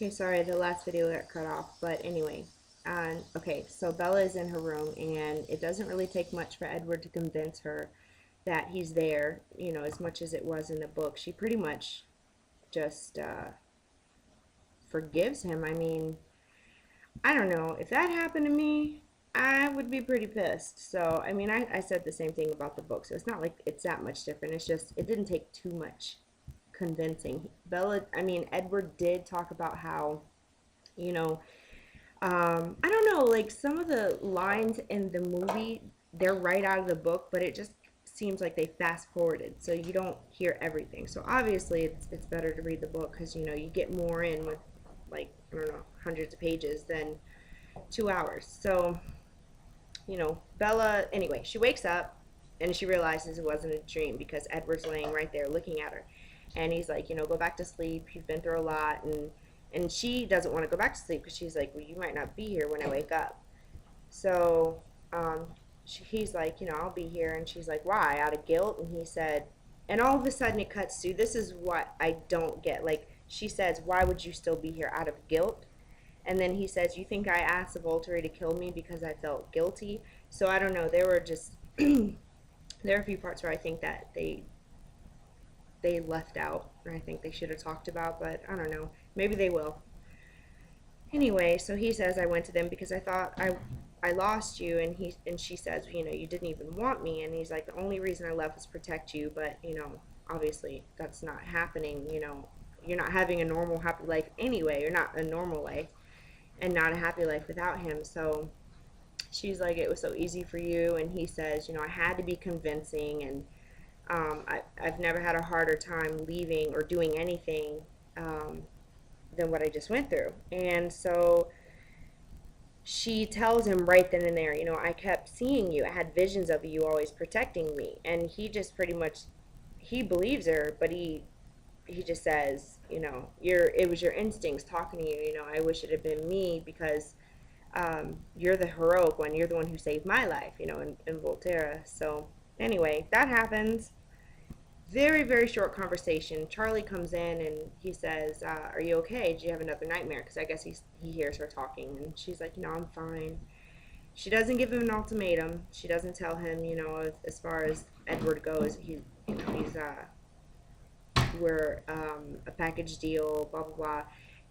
Okay, sorry, the last video got cut off, but anyway. Okay, so Bella is in her room, and it doesn't really take much for Edward to convince her that he's there, as much as it was in the book. She pretty much just forgives him. I mean, I don't know. If that happened to me, I would be pretty pissed. So, I mean, I said the same thing about the book, so it's not like it's that much different. It's just, it didn't take too much convincing. Edward did talk about how, you know, I don't know, like some of the lines in the movie, they're right out of the book, but it just seems like they fast forwarded, so you don't hear everything. So obviously, it's better to read the book because you get more in with like I don't know hundreds of pages than 2 hours. So Bella. Anyway, she wakes up and she realizes it wasn't a dream because Edward's laying right there looking at her, and he's like, go back to sleep. You've been through a lot, and she doesn't want to go back to sleep because she's like, well, you might not be here when I wake up. So he's like, I'll be here, and she's like, why? Out of guilt? And he said, and all of a sudden it cuts to this is what I don't get. Like she says, why would you still be here out of guilt? And then he says, you think I asked the Volturi to kill me because I felt guilty? So I don't know. There were just there are a few parts where I think that they left out, or I think they should have talked about, but I don't know. Maybe they will. Anyway, so he says I went to them because I thought I lost you, and she says, you didn't even want me, and he's like, the only reason I left was to protect you, but obviously that's not happening. You're not having a normal happy life anyway. You're not a normal life, and not a happy life without him. So she's like, it was so easy for you, and he says, I had to be convincing, and I've never had a harder time leaving or doing anything than what I just went through. And so she tells him right then and there, I kept seeing you. I had visions of you always protecting me. And he just pretty much he believes her, but he just says, it was your instincts talking to you. I wish it had been me because you're the heroic one. You're the one who saved my life, in Volterra. So anyway, that happens. Very, very short conversation. Charlie comes in and he says, are you okay? Did you have another nightmare? Because I guess he hears her talking. And she's like, no, I'm fine. She doesn't give him an ultimatum. She doesn't tell him, as far as Edward goes, we're a package deal, blah, blah, blah.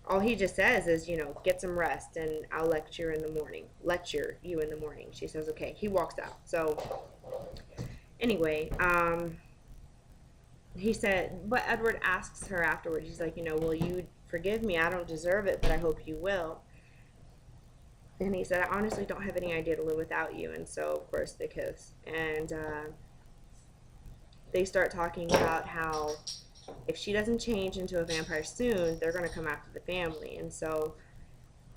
All he just says is, get some rest and I'll lecture you in the morning. She says, okay. He walks out. So anyway, he said, but Edward asks her afterwards, he's like, will you forgive me? I don't deserve it, but I hope you will. And he said, I honestly don't have any idea to live without you. And so, of course, they kiss. And they start talking about how if she doesn't change into a vampire soon, they're going to come after the family. And so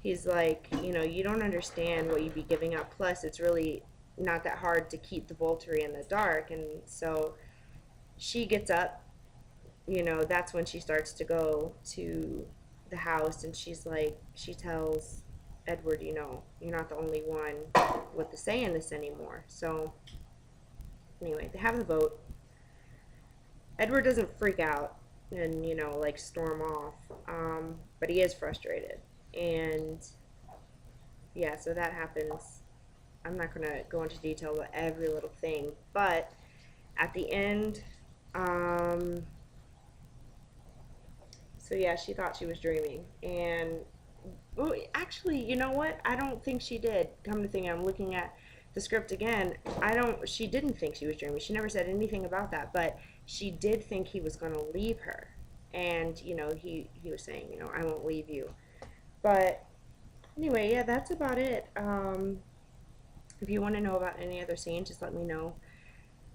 he's like, you don't understand what you'd be giving up. Plus, it's really not that hard to keep the Volturi in the dark. And so she gets up, that's when she starts to go to the house, and she tells Edward, you're not the only one with the say in this anymore. So anyway, they have the vote. Edward doesn't freak out and, like storm off, but he is frustrated. And yeah, so that happens. I'm not going to go into detail about every little thing, but at the end, so yeah, she thought she was dreaming, and well, actually, you know what? I don't think she did. Come to think, I'm looking at the script again. I don't. She didn't think she was dreaming. She never said anything about that, but she did think he was going to leave her, and he was saying, I won't leave you. But anyway, yeah, that's about it. If you want to know about any other scene, just let me know.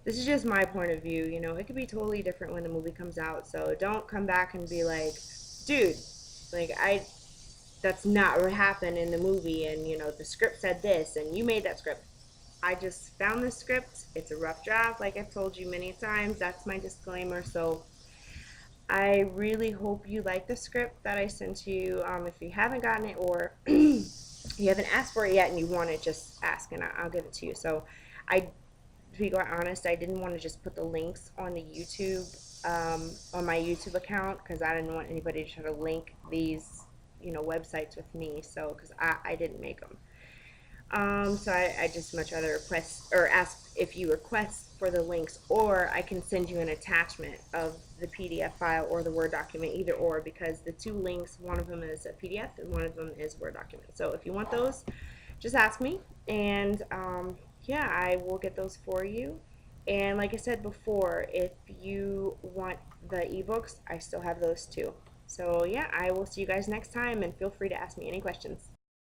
This is just my point of view. It could be totally different when the movie comes out. So don't come back and be like, dude, like that's not what happened in the movie, and the script said this, and you made that script. I just found this script. It's a rough draft, like I've told you many times. That's my disclaimer. So I really hope you like the script that I sent you. If you haven't gotten it, or you haven't asked for it yet and you want it, just ask and I'll give it to you. So I to be quite honest, I didn't want to just put the links on the YouTube, on my YouTube account, because I didn't want anybody to try to link these, websites with me, so because I didn't make them. So I just much rather request or ask if you request for the links, or I can send you an attachment of the PDF file or the Word document, either or, because the two links, one of them is a PDF and one of them is Word document. So if you want those, just ask me, and yeah, I will get those for you. And like I said before, if you want the ebooks, I still have those too. So yeah, I will see you guys next time, and feel free to ask me any questions.